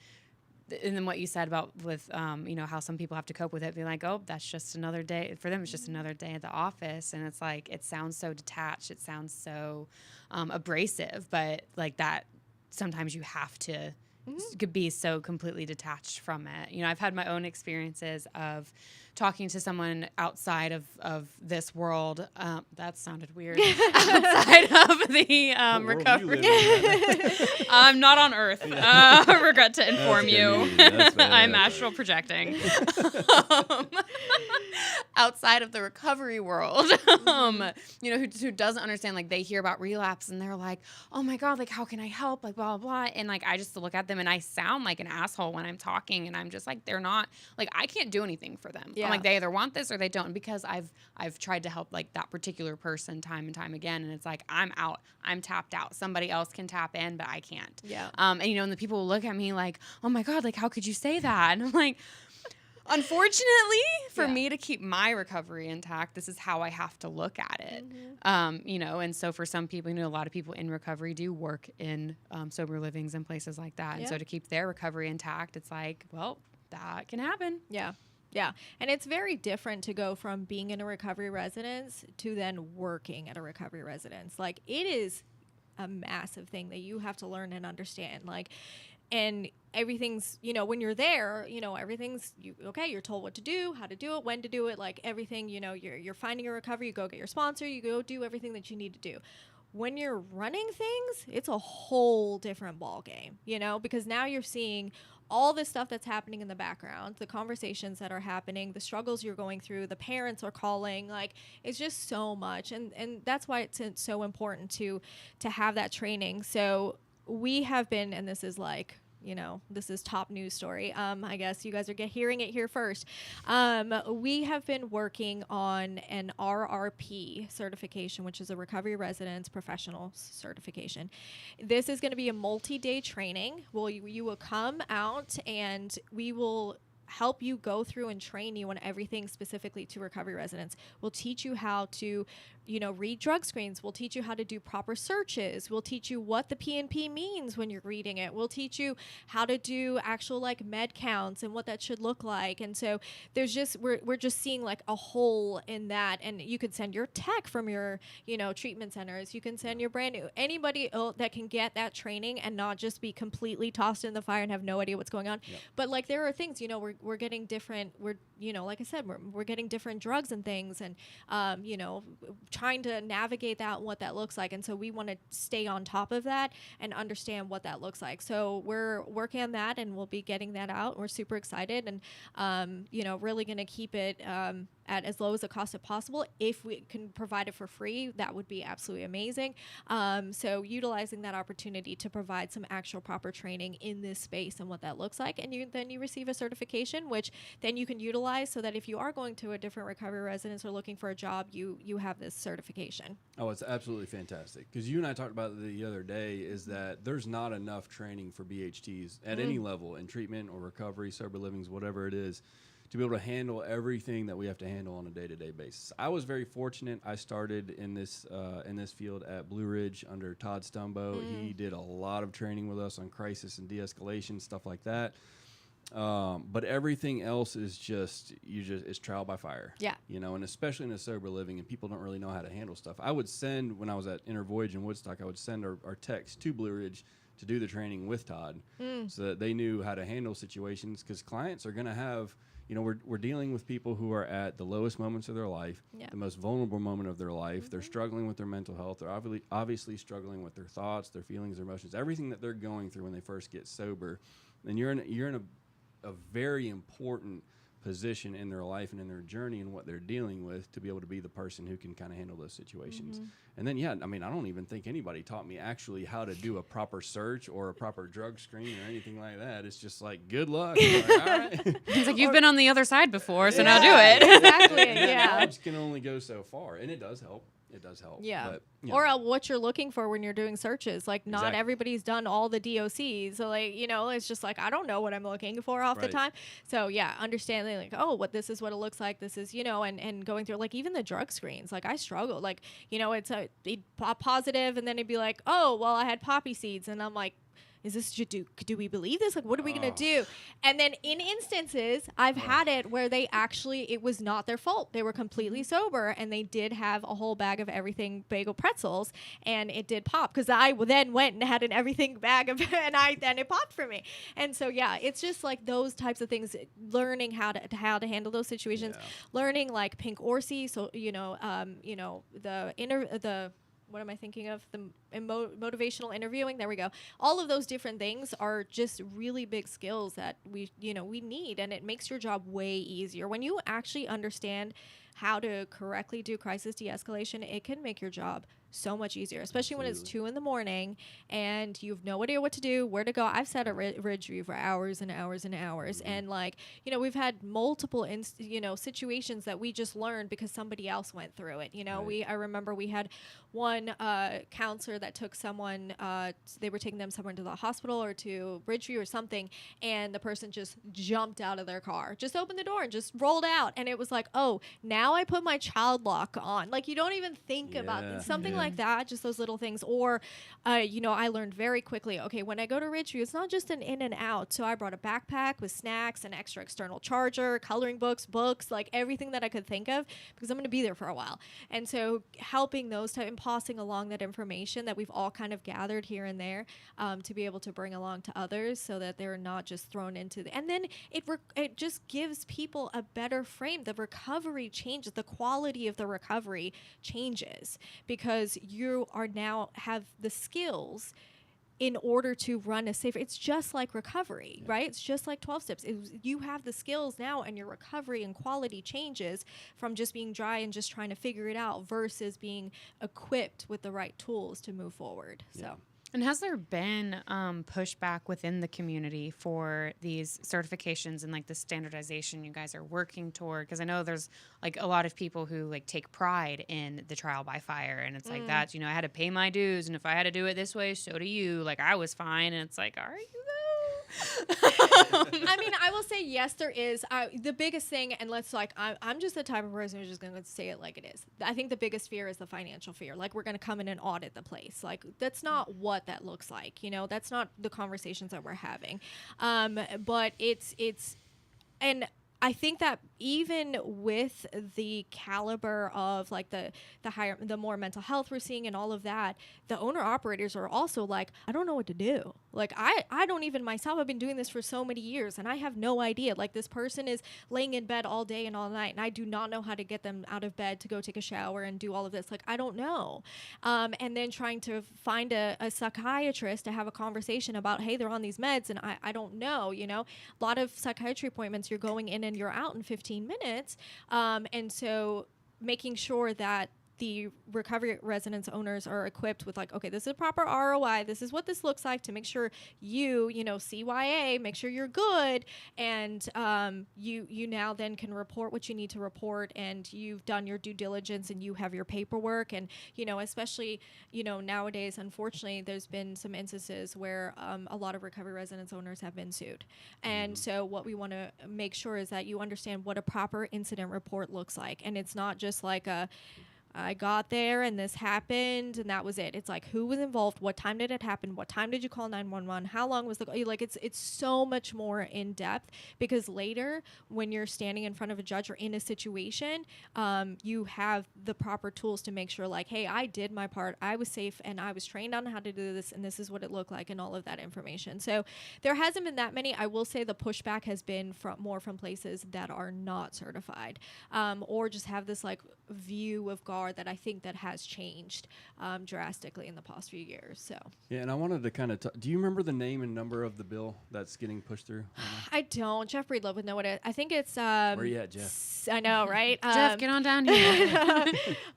what you said about with, how some people have to cope with it, being like, oh, that's just another day. For them, it's just another day at the office. And it's like, it sounds so detached. It sounds so abrasive. But like that, sometimes you have to be so completely detached from it. I've had my own experiences of talking to someone outside of this world. That sounded weird. Outside of the recovery. I'm not on Earth. I regret to inform you. I'm astral projecting. Outside of the recovery world, who doesn't understand, like they hear about relapse and they're like, oh my God, like how can I help? Like blah, blah, blah. And like, I just look at them and I sound like an asshole when I'm talking, and I'm just like, they're not, like, I can't do anything for them. I'm like, they either want this or they don't. And because I've tried to help like that particular person time and time again, and it's like, I'm out, I'm tapped out. Somebody else can tap in, but I can't. Yeah. And the people will look at me like, oh my God, like how could you say that? And I'm like, unfortunately, for me to keep my recovery intact, this is how I have to look at it. And so for some people, a lot of people in recovery do work in sober livings and places like that. And so to keep their recovery intact, it's like, well, that can happen. Yeah. Yeah. And it's very different to go from being in a recovery residence to then working at a recovery residence. Like it is a massive thing that you have to learn and understand. Like, and everything's, when you're there, everything's you're told what to do, how to do it, when to do it, like everything, you're finding a recovery, you go get your sponsor, you go do everything that you need to do. When you're running things, it's a whole different ball game, because now you're seeing all this stuff that's happening in the background, the conversations that are happening, the struggles you're going through, the parents are calling, like it's just so much. And that's why it's so important to have that training. So we have been, and this is like, this is top news story. I guess you guys are hearing it here first. We have been working on an RRP certification, which is a recovery residence professional certification. This is going to be a multi-day training. Well, you will come out and we will help you go through and train you on everything specifically to recovery residents. We'll teach you how to read drug screens. We'll teach you how to do proper searches. We'll teach you what the P&P means when you're reading it. We'll teach you how to do actual like med counts and what that should look like. And so there's just, we're just seeing like a hole in that. And you could send your tech from your, treatment centers. You can send your brand new, anybody that can get that training and not just be completely tossed in the fire and have no idea what's going on. Yep. But like, there are things, we're we're getting different, like I said, we're getting different drugs and things, and trying to navigate that and what that looks like. And so we want to stay on top of that and understand what that looks like. So we're working on that, and we'll be getting that out. We're super excited, and really going to keep it at as low as a cost as possible. If we can provide it for free, that would be absolutely amazing. So utilizing that opportunity to provide some actual proper training in this space and what that looks like, and then you receive a certification, which then you can utilize so that if you are going to a different recovery residence or looking for a job, you have this certification. Oh, it's absolutely fantastic. Because you and I talked about it the other day, is that there's not enough training for BHTs at any level in treatment or recovery, sober livings, whatever it is, to be able to handle everything that we have to handle on a day-to-day basis. I was very fortunate. I started in this field at Blue Ridge under Todd Stumbo. He did a lot of training with us on crisis and de-escalation, stuff like that. But everything else is it's trial by fire. Yeah. And especially in a sober living, and people don't really know how to handle stuff. I would send, when I was at Inner Voyage in Woodstock, I would send our techs to Blue Ridge to do the training with Todd so that they knew how to handle situations, because clients are going to have, we're dealing with people who are at the lowest moments of their life, the most vulnerable moment of their life. They're struggling with their mental health. They're obviously struggling with their thoughts, their feelings, their emotions, everything that they're going through when they first get sober. And you're in a very important position in their life and in their journey and what they're dealing with to be able to be the person who can kind of handle those situations. And then, I don't even think anybody taught me actually how to do a proper search or a proper drug screen or anything like that. It's just like, good luck. Like, all right. It's like, you've been on the other side before, so now do it. Exactly. Yeah. Knowledge can only go so far, and it does help. It does help. Yeah. But, or what you're looking for when you're doing searches. Like, not everybody's done all the DOCs. So, it's just like, I don't know what I'm looking for off the time. So, understanding, this is what it looks like. This is, and going through, even the drug screens. I struggle. It's it'd pop positive, and then it'd be like, oh, well, I had poppy seeds. And I'm like, is this, do we believe this? What are we going to do? And then in instances, I've had it where it was not their fault. They were completely sober, and they did have a whole bag of everything bagel pretzels, and it did pop, because I then went and had an everything bag of, and then it popped for me. And so, thit's just those types of things, learning how to handle those situations, learning pink Orsi. So, what am I thinking of? The motivational interviewing. There we go. All of those different things are just really big skills that we need, and it makes your job way easier. When you actually understand how to correctly do crisis de-escalation, it can make your job so much easier, especially when it's 2 a.m. and you have no idea what to do, where to go. I've sat at Ridgeview for hours and hours and hours, and we've had multiple situations that we just learned because somebody else went through it. I remember we had one counselor that took someone, they were taking them somewhere to the hospital or to Ridgeview or something, and the person just jumped out of their car, just opened the door and just rolled out, and it was like, oh, now I put my child lock on. You don't even think about something like that, just those little things. Or, I learned very quickly, okay, when I go to Ridgeview, it's not just an in and out. So I brought a backpack with snacks, an extra external charger, coloring books, everything that I could think of, because I'm going to be there for a while. And so helping those and passing along that information that we've all kind of gathered here and there, to be able to bring along to others so that they're not just thrown into and then it just gives people a better frame. The recovery changes, the quality of the recovery changes, because you are now have the skills in order to run a safer. It's just like recovery, right? It's just like 12 steps. You have the skills now, and your recovery and quality changes from just being dry and just trying to figure it out versus being equipped with the right tools to move forward. So. And has there been pushback within the community for these certifications and the standardization you guys are working toward? Because I know there's a lot of people who take pride in the trial by fire, and it's that's, I had to pay my dues, and if I had to do it this way, so do you. I was fine, and it's are you though? I will say yes, there is. The biggest thing, and I'm just the type of person who's just going to say it like it is. I think the biggest fear is the financial fear. We're going to come in and audit the place. That's not what that looks like. That's not the conversations that we're having. But it's, and I think that even with the caliber of like the more mental health we're seeing and all of that, the owner operators are also like, I don't know what to do. Like I don't even myself have been doing this for so many years and I have no idea. Like this person is laying in bed all day and all night and I do not know how to get them out of bed to go take a shower and do all of this. Like I don't know. And then trying to find a psychiatrist to have a conversation about, hey, they're on these meds and I don't know, you know. A lot of psychiatry appointments, you're going in and you're out in 15 minutes. And so making sure that the recovery residence owners are equipped with like, okay, this is a proper ROI. This is what this looks like to make sure you know, CYA, make sure you're good. And you now then can report what you need to report and you've done your due diligence and you have your paperwork. And, you know, especially, you know, nowadays, unfortunately, there's been some instances where a lot of recovery residence owners have been sued. And so what we want to make sure is that you understand what a proper incident report looks like. And it's not just like I got there and this happened and that was it. It's like, who was involved? What time did it happen? What time did you call 911? How long was like, it's so much more in depth because later when you're standing in front of a judge or in a situation, you have the proper tools to make sure like, hey, I did my part. I was safe and I was trained on how to do this and this is what it looked like and all of that information. So there hasn't been that many. I will say the pushback has been more from places that are not certified or just have this like view of GARR that I think that has changed drastically in the past few years. So Yeah, and I wanted to kind of do you remember the name and number of the bill that's getting pushed through? I don't. Jeff Breedlove would know what it. I think it's. Where you at, Jeff? I know, right? Jeff, get on down here. Phone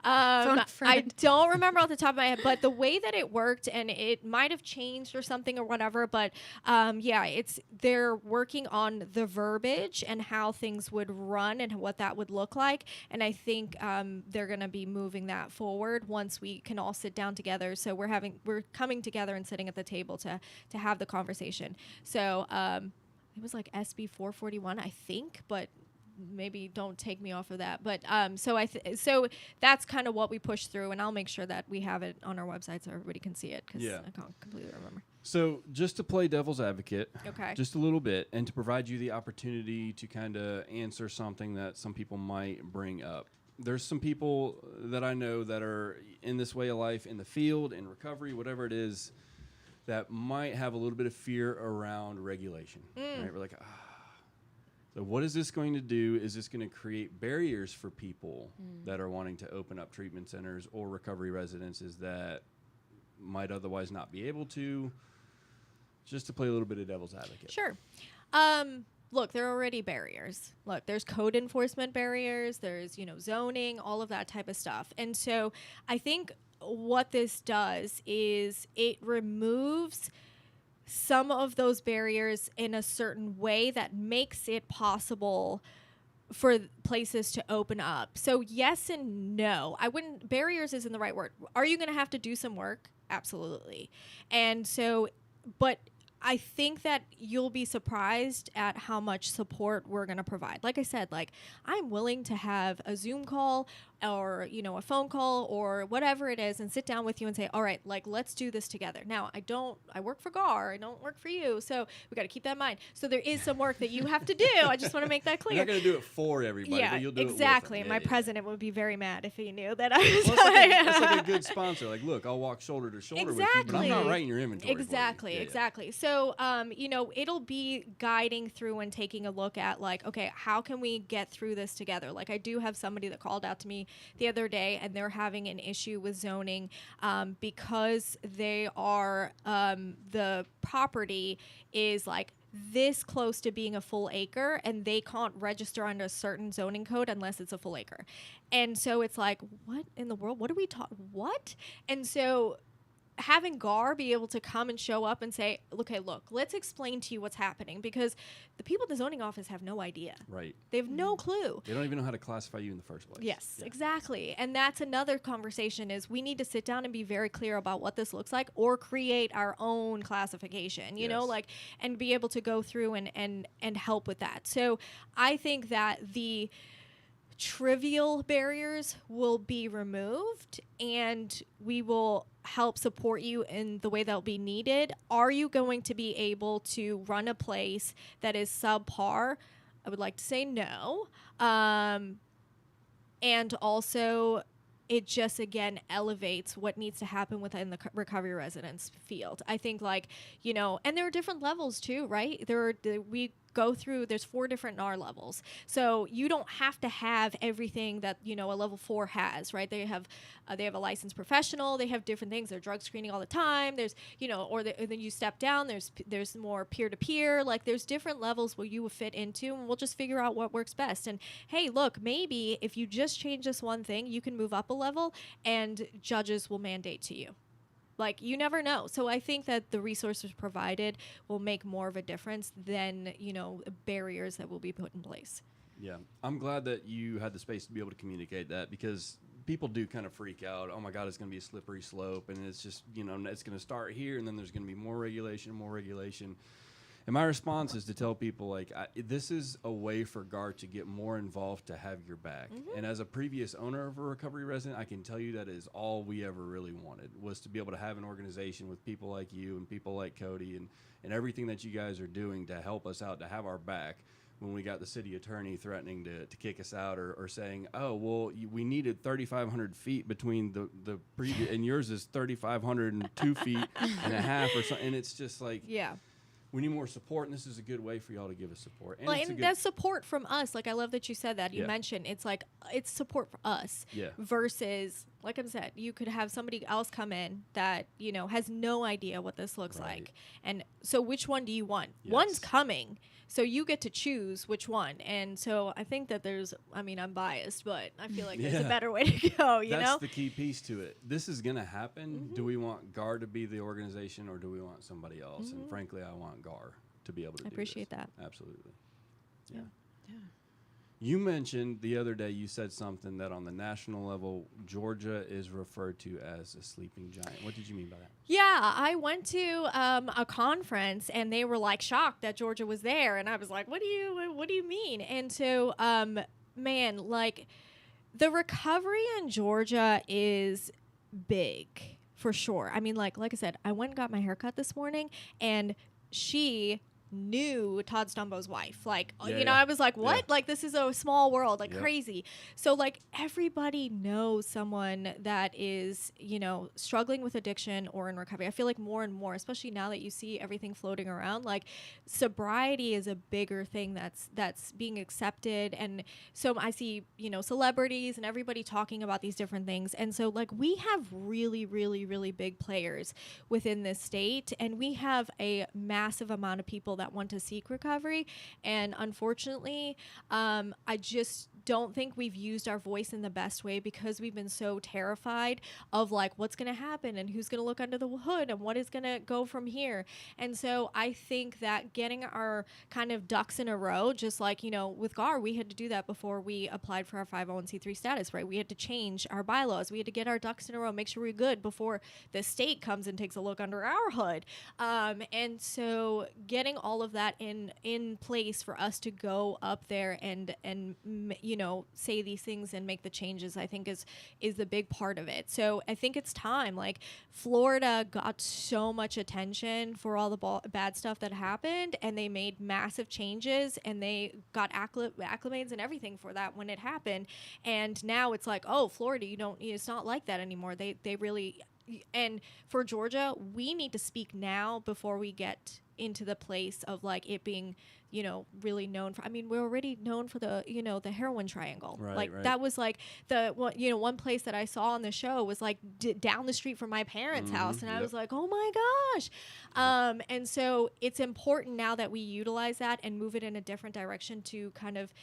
I friend. don't remember off the top of my head, but the way that it worked, and it might have changed or something or whatever. But yeah, they're working on the verbiage and how things would run and what that would look like. And I think they're going to be moving that forward once we can all sit down together. So we're coming together and sitting at the table to have the conversation. So it was like SB 441, I think, but maybe don't take me off of that. But so that's kind of what we push through, and I'll make sure that we have it on our website so everybody can see it because I can't completely remember. So just to play devil's advocate, okay, just a little bit, and to provide you the opportunity to kind of answer something that some people might bring up. There's some people that I know that are in this way of life, in the field, in recovery, whatever it is, that might have a little bit of fear around regulation. Right? We're like, so what is this going to do? Is this going to create barriers for people that are wanting to open up treatment centers or recovery residences that might otherwise not be able to? Just to play a little bit of devil's advocate. Sure. Look, there are already barriers. Look, there's code enforcement barriers. There's, zoning, all of that type of stuff. And so I think what this does is it removes some of those barriers in a certain way that makes it possible for places to open up. So yes and no. Barriers isn't the right word. Are you going to have to do some work? Absolutely. And so, but I think that you'll be surprised at how much support we're going to provide. Like I said, I'm willing to have a Zoom call or, a phone call or whatever it is and sit down with you and say, all right, let's do this together. Now, I work for GARR. I don't work for you. So we got to keep that in mind. So there is some work that you have to do. I just want to make that clear. You're not going to do it for everybody, but you'll do exactly. it with My them. president would be very mad if he knew that I was that's like a good sponsor. Like, look, I'll walk shoulder to shoulder with you, but I'm not writing your inventory Exactly, for you. exactly. So, it'll be guiding through and taking a look at okay, how can we get through this together? I do have somebody that called out to me the other day and they're having an issue with zoning because they are, the property is this close to being a full acre and they can't register under a certain zoning code unless it's a full acre. And so it's what in the world? What are we talking? What? And so having GARR be able to come and show up and say, okay, look, let's explain to you what's happening, because the people at the zoning office have no idea. Right. They have no clue. They don't even know how to classify you in the first place. Yes, exactly. And that's another conversation is we need to sit down and be very clear about what this looks like or create our own classification, you know, and be able to go through and help with that. So I think that the trivial barriers will be removed and we will help support you in the way that'll be needed. Are you going to be able to run a place that is subpar? I would like to say no. And also, it just again elevates what needs to happen within the recovery residence field. I think, like, you know, and there are different levels too, right? We go through, there's 4 different NAR levels, so you don't have to have everything that, you know, a level 4 has, right? They have a licensed professional, they have different things, they're drug screening all the time, there's, you know, and then you step down, there's more peer-to-peer, like there's different levels where you will fit into, and we'll just figure out what works best. And hey, look, maybe if you just change this one thing, you can move up a level and judges will mandate to you. Like, you never know. So I think that the resources provided will make more of a difference than, you know, barriers that will be put in place. Yeah. I'm glad that you had the space to be able to communicate that, because people do kind of freak out. Oh my God, it's going to be a slippery slope. And it's just, you know, it's going to start here and then there's going to be more regulation. And my response is to tell people, like, this is a way for GARR to get more involved, to have your back. Mm-hmm. And as a previous owner of a recovery resident, I can tell you that is all we ever really wanted, was to be able to have an organization with people like you and people like Cody and everything that you guys are doing to help us out, to have our back when we got the city attorney threatening to kick us out, or saying, oh, well, we needed 3,500 feet between the previous, and yours is 3,502 feet and a half or something. And it's just like, yeah. We need more support, and this is a good way for y'all to give us support. And, well, and that's support from us. Like, I love that you said that. You mentioned it's like, it's support for us versus, like I said, you could have somebody else come in that, you know, has no idea what this looks like. And so which one do you want? Yes. One's coming, so you get to choose which one. And so I think that I'm biased, but I feel like there's a better way to go, you know? That's the key piece to it. This is going to happen. Mm-hmm. Do we want GARR to be the organization, or do we want somebody else? Mm-hmm. And frankly, I want GARR to be able to do appreciate this. That. Absolutely. Yeah. You mentioned the other day, you said something that on the national level, Georgia is referred to as a sleeping giant. What did you mean by that? Yeah, I went to a conference and they were like shocked that Georgia was there. And I was like, what do you mean? And so, man, like, the recovery in Georgia is big for sure. I mean, like I said, I went and got my haircut this morning, and she knew Todd Stumbo's wife. Like, I was like, what? Yeah. Like, this is a small world, like crazy. So, like, everybody knows someone that is, you know, struggling with addiction or in recovery. I feel like more and more, especially now that you see everything floating around, like, sobriety is a bigger thing that's being accepted. And so I see, you know, celebrities and everybody talking about these different things. And so, like, we have really, really, really big players within this state, and we have a massive amount of people that want to seek recovery. And unfortunately, I just don't think we've used our voice in the best way, because we've been so terrified of, like, what's going to happen and who's going to look under the hood and what is going to go from here. And so I think that getting our kind of ducks in a row, just like, you know, with GARR, we had to do that before we applied for our 501c3 status, right? We had to change our bylaws. We had to get our ducks in a row, make sure we're good before the state comes and takes a look under our hood. And so getting all of that in place for us to go up there and you know, say these things and make the changes, I think is the big part of it. So I think it's time. Like, Florida got so much attention for all the bad stuff that happened, and they made massive changes, and they got acclimates and everything for that when it happened. And now it's like, oh, Florida, it's not like that anymore. They really, and for Georgia, we need to speak now before we get into the place of, like, it being, you know, really known for, I mean, we're already known for the, you know, the heroin triangle. Right. That was like one place that I saw on the show was like down the street from my parents' house. And I was like, oh my gosh. And so it's important now that we utilize that and move it in a different direction to kind of,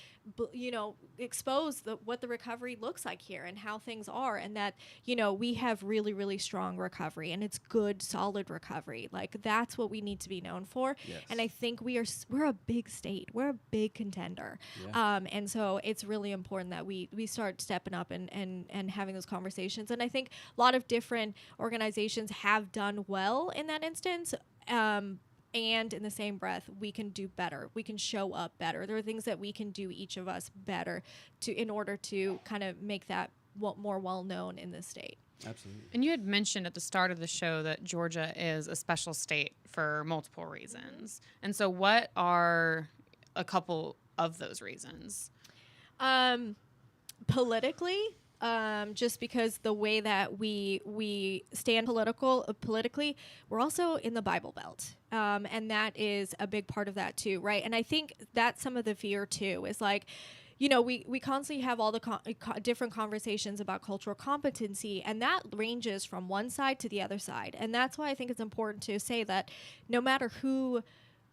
you know, expose what the recovery looks like here and how things are. And that, you know, we have really, really strong recovery, and it's good, solid recovery. Like, that's what we need to be known for. Yes. And I think we're a big state. We're a big contender. Yeah. And so it's really important that we start stepping up and having those conversations. And I think a lot of different organizations have done well in that instance. And in the same breath, we can do better. We can show up better. There are things that we can do, each of us, better in order to kind of make that more well-known in this state. Absolutely. And you had mentioned at the start of the show that Georgia is a special state for multiple reasons. And so what are a couple of those reasons? Politically, just because the way that we stand politically, we're also in the Bible Belt, and that is a big part of that too, right? And I think that's some of the fear too, is like, we constantly have all the different conversations about cultural competency, and that ranges from one side to the other side. And that's why I think it's important to say that no matter who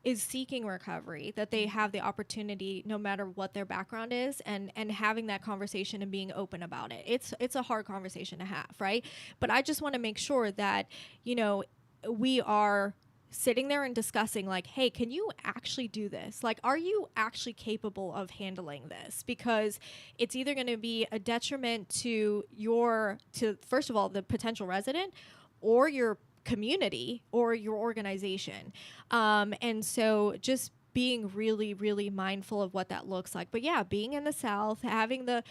is seeking recovery, that they have the opportunity, no matter what their background is, and having that conversation and being open about it. It's a hard conversation to have, right? But I just want to make sure that, we are sitting there and discussing, like, hey, can you actually do this? Like, are you actually capable of handling this? Because it's either going to be a detriment to first of all, the potential resident, or your community, or your organization. And so just being really, really mindful of what that looks like. But yeah, being in the South, having the,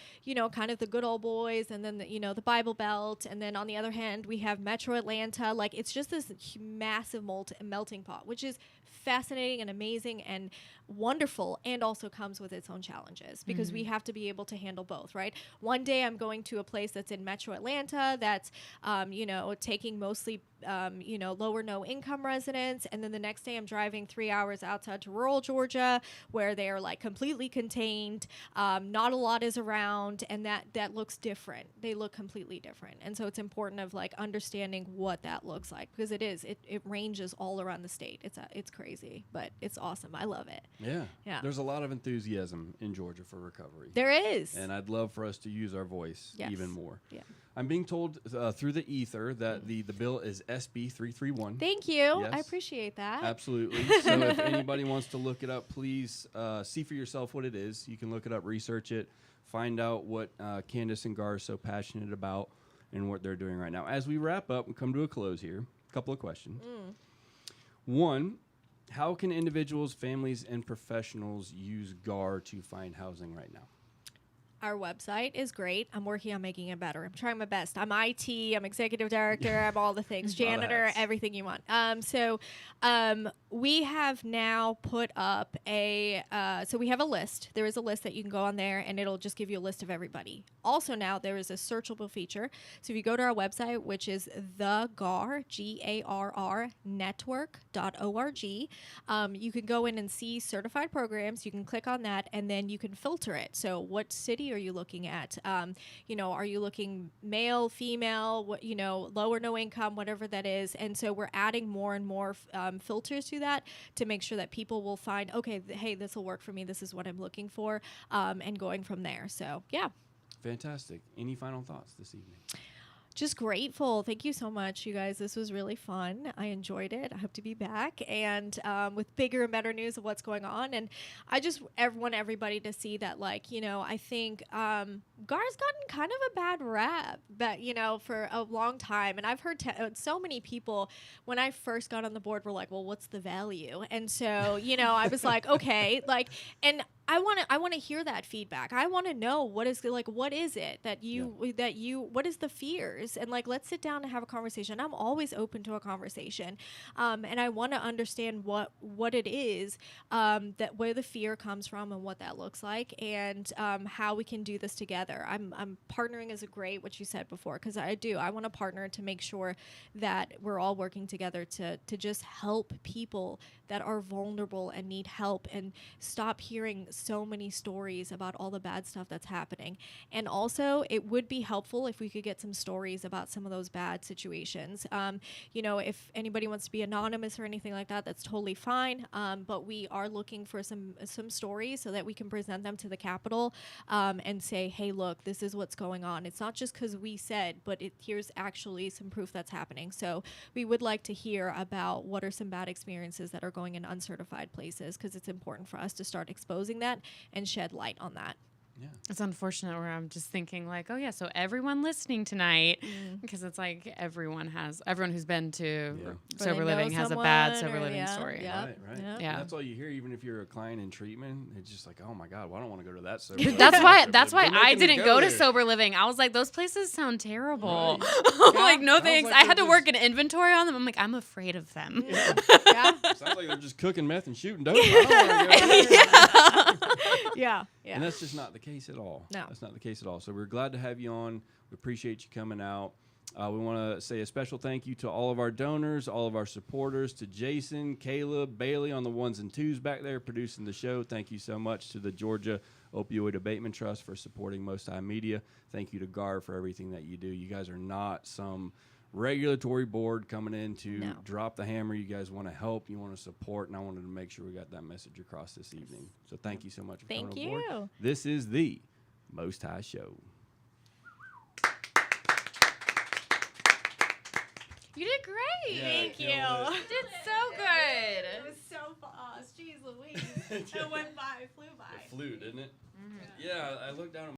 kind of the good old boys, and then the Bible Belt, and then on the other hand, we have Metro Atlanta. Like, it's just this massive melting pot, which is fascinating and amazing and wonderful, and also comes with its own challenges, because we have to be able to handle both, right? One day I'm going to a place that's in Metro Atlanta that's, taking mostly, lower no income residents, and then the next day I'm driving 3 hours outside to rural Georgia, where they are like completely contained, not a lot is around, and that looks different. They look completely different, and so it's important of like understanding what that looks like, because it ranges all around the state. It's crazy, but it's awesome. I love it. Yeah. There's a lot of enthusiasm in Georgia for recovery. There is. And I'd love for us to use our voice even more. Yeah. I'm being told through the ether that the bill is SB 331. Thank you. Yes. I appreciate that. Absolutely. So if anybody wants to look it up, please see for yourself what it is. You can look it up, research it, find out what Candice and GARR are so passionate about and what they're doing right now. As we wrap up and come to a close here, a couple of questions. One, how can individuals, families, and professionals use GARR to find housing right now? Our website is great. I'm working on making it better. I'm trying my best. I'm IT. I'm executive director. I'm all the things. Janitor, everything you want. So we have now put up so we have a list. There is a list that you can go on there, and it'll just give you a list of everybody. Also now there is a searchable feature. So if you go to our website, which is the GARR, GARR network.org, you can go in and see certified programs. You can click on that, and then you can filter it. So what city are you looking at? Are you looking male, female, low or no income, whatever that is. And so we're adding more and more filters to that to make sure that people will find, okay, hey, this will work for me. This is what I'm looking for, and going from there. So, yeah. Fantastic. Any final thoughts this evening? Just grateful. Thank you so much, you guys. This was really fun. I enjoyed it. I hope to be back, and with bigger and better news of what's going on. And I just want everybody to see that, I think GARR's gotten kind of a bad rap, for a long time. And I've heard so many people, when I first got on the board, were like, well, what's the value? And so, I was like, okay, and I want to hear that feedback. I want to know what is it what is the fears, and let's sit down and have a conversation. I'm always open to a conversation, and I want to understand what it is, that where the fear comes from and what that looks like, and how we can do this together. I'm partnering is a great, what you said before, because I want to partner to make sure that we're all working together to just help people that are vulnerable and need help, and stop hearing so many stories about all the bad stuff that's happening. And also, it would be helpful if we could get some stories about some of those bad situations. If anybody wants to be anonymous or anything like that, that's totally fine. But we are looking for some stories so that we can present them to the Capitol, and say, hey, look, this is what's going on. It's not just because we said, but here's actually some proof that's happening. So we would like to hear about what are some bad experiences that are going in uncertified places, because it's important for us to start exposing that and shed light on that. Yeah. It's unfortunate where I'm just thinking like, oh yeah, so everyone listening tonight, because it's like everyone who's been to sober living has a bad sober living story. Yep. Right. Yep. Yeah. And that's all you hear, even if you're a client in treatment. It's just like, oh my God, well, I don't want to go to that sober. That's why They're I making me didn't go to there. sober living. I was like, those places sound terrible. Right. Like, no Sounds thanks. like I had to they're work an inventory on them. I'm like, I'm afraid of them. Yeah. Sounds like they're just cooking meth and shooting dope. I don't want to go there. Yeah. And that's just not the case at all. No. That's not the case at all. So we're glad to have you on. We appreciate you coming out. We want to say a special thank you to all of our donors, all of our supporters, to Jason, Caleb, Bailey on the ones and twos back there producing the show. Thank you so much to the Georgia Opioid Abatement Trust for supporting Most High Media. Thank you to GARR for everything that you do. You guys are not some regulatory board coming in to drop the hammer. You guys want to help, you want to support, and I wanted to make sure we got that message across this evening. So thank you so much for coming on board. This is the Most High Show. You did great. Yeah, Thank you. You did so good. It was so fast. Jeez Louise. It went by, flew by. It flew, didn't it? Mm-hmm. Yeah, I looked down at